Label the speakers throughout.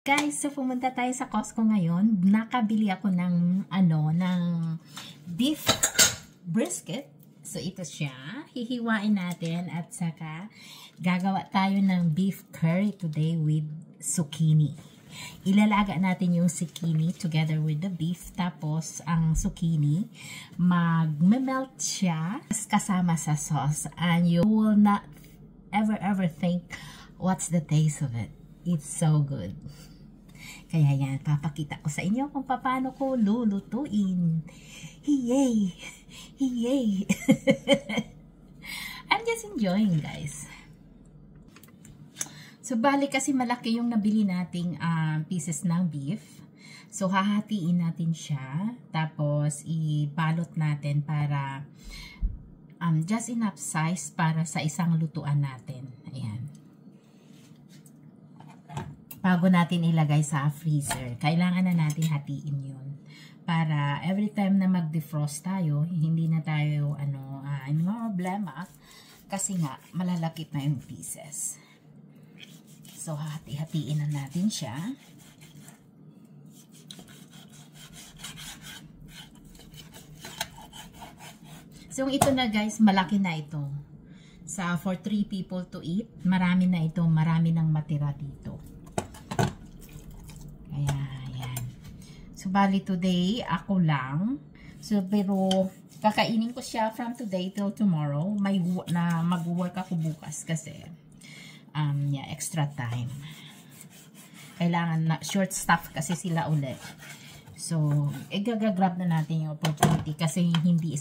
Speaker 1: Guys, so pumunta tayo sa Costco ngayon. Nakabili ako ng beef brisket. So ito siya. Hihiwain natin at saka gagawa tayo ng beef curry today with zucchini. Ilalaga natin yung zucchini together with the beef. Tapos ang zucchini mag-melt siya kasama sa sauce. And you will not ever think what's the taste of it. It's so good. Kaya yan, papakita ko sa inyo kung paano ko lulutuin. Yay! Yay! I'm just enjoying, guys. So, bali kasi malaki yung nabili nating pieces ng beef. So, hahatiin natin siya. Tapos, ibalot natin para just enough size para sa isang lutuan natin. Ayan. Bago natin ilagay sa freezer, kailangan na natin hatiin yun. Para every time na mag-defrost tayo, hindi na tayo problema kasi nga malalakit na yung pieces. So, hati-hatiin na natin siya. So, ito na guys, malaki na ito. For 3 people to eat, marami na ito, marami nang matira dito. Ayan. So, bali today, ako lang. So, pero, kakainin ko siya from today till tomorrow. Mag-work ako bukas kasi, extra time. Kailangan na, short staff kasi sila ulit. So, gagagrab na natin yung opportunity kasi hindi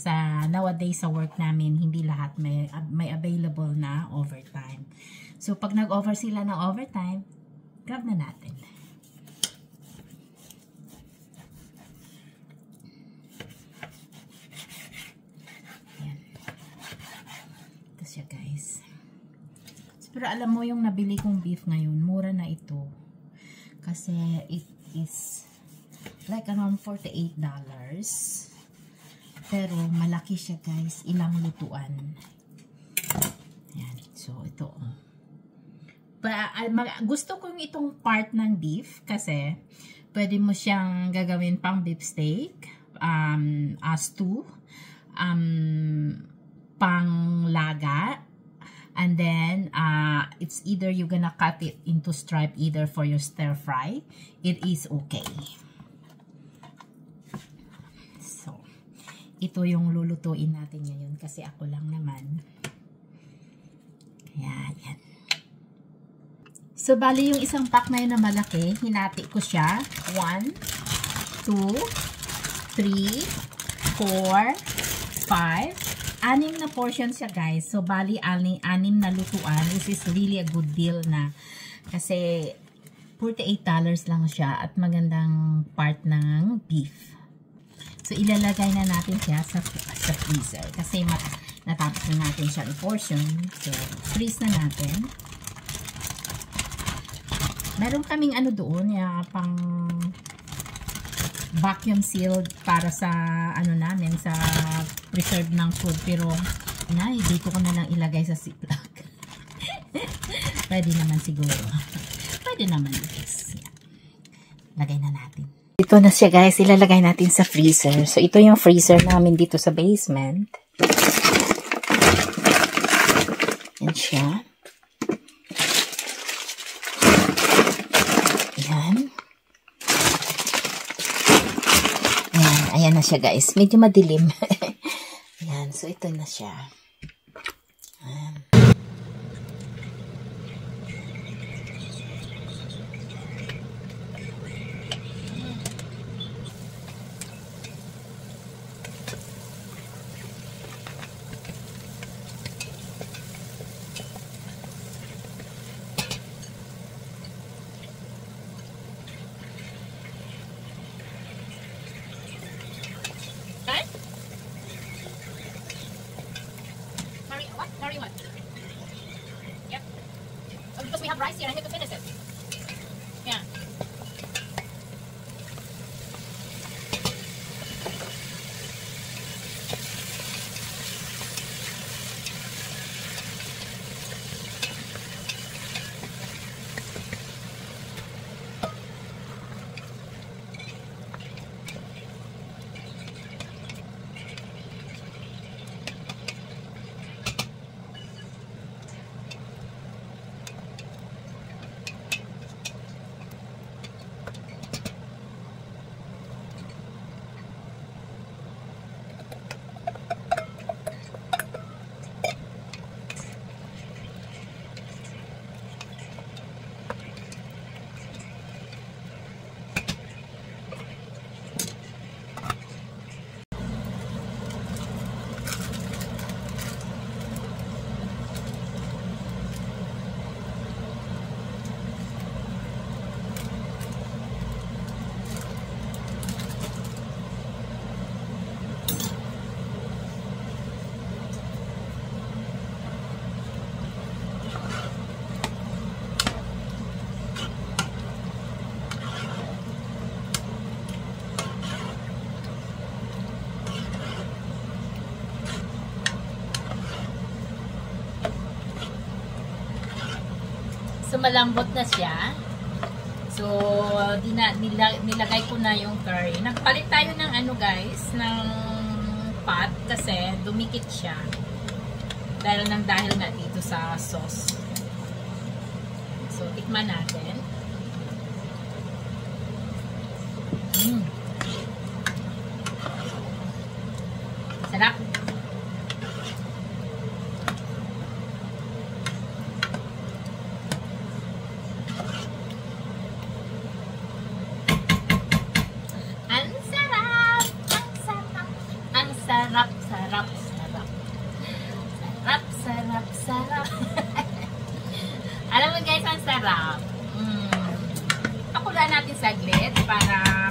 Speaker 1: nowadays sa work namin, hindi lahat may available na overtime. So, pag nag-offer sila ng overtime, grab na natin. Siya guys. So, pero alam mo yung nabili kong beef ngayon, mura na ito. Kasi it is like around $48. Pero malaki siya guys, ilang lutuan. Ayan. So ito. Gusto ko yung itong part ng beef kasi pwede mo siyang gagawin pang beef steak, stew, panglaga, and then it's either you're gonna cut it into stripe either for your stir fry. It is okay. So ito yung lulutuin natin ngayon kasi ako lang naman. Kaya yan. So bali yung isang pack na yun na malaki, hinati ko siya 1, 2, 3, 4, 5, 6 na portion siya guys. So, bali 6 na lutuan. This is really a good deal na. Kasi, $48 lang siya at magandang part ng beef. So, ilalagay na natin siya sa freezer. Kasi, natapos na natin siya i-portion. So, freeze na natin. Meron kaming doon, pang vacuum sealed para sa namin sa preserve ng food, pero dito ko na lang ilagay sa ziplock. Pwede naman siguro. Pwede naman guys. Lagay na natin. Ito na siya guys, ilalagay natin sa freezer. So ito yung freezer namin dito sa basement. Yan siya. Yan. Ayan na siya guys. Medyo madilim. Ayan. So, ito na siya. Ayan. malambot na siya. So, nilagay ko na yung curry. Nagpalit tayo ng ano guys, ng pot kasi dumikit siya. Dahil nga dito sa sauce. So, tikman natin. Sarap. Sarap. Alam mo guys, ang sarap. Pakulaan natin saglit para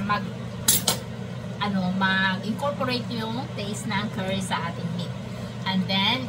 Speaker 1: mag-incorporate yung taste ng curry sa ating meat. And then,